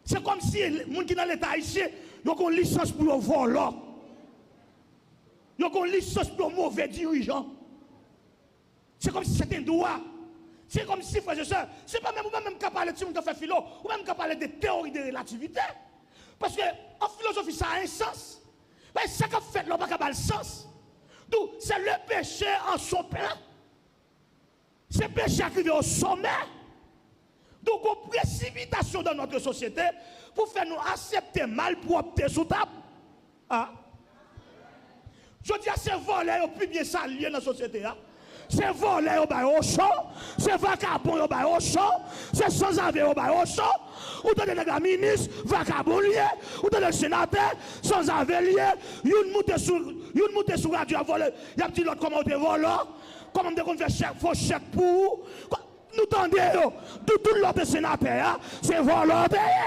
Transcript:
C'est comme si les gens qui dans l'État haïtien, ils ont une licence pour le voler. Ils ont une licence pour le mauvais dirigeant. C'est comme si c'était un droit. C'est comme si, frères et sœurs, c'est pas même qu'à parler de ce qu'on fait philo, ou même qu'à parler de théorie de relativité. Parce que en philosophie, ça a un sens. Mais ça qu'a fait, là, pas le sens. Donc, c'est le péché en son plein. C'est le péché arrivé au sommet. Donc, une précipitation dans notre société pour faire nous accepter mal pour opter sous table. Ah. Je dis à ces volets, au plus bien salués dans la société. Hein? C'est volets au chaud, c'est vagabond au chaud, c'est sans-avis au chaud, ou dans le ministre, vagabond lié, ou dans le sénateur, sans-avis lié, une montée sur radio à voler, il y a un petit l'autre comment on te vole, comment on fait chèque pour nous tendez, tout l'autre sénateur, c'est volontaire.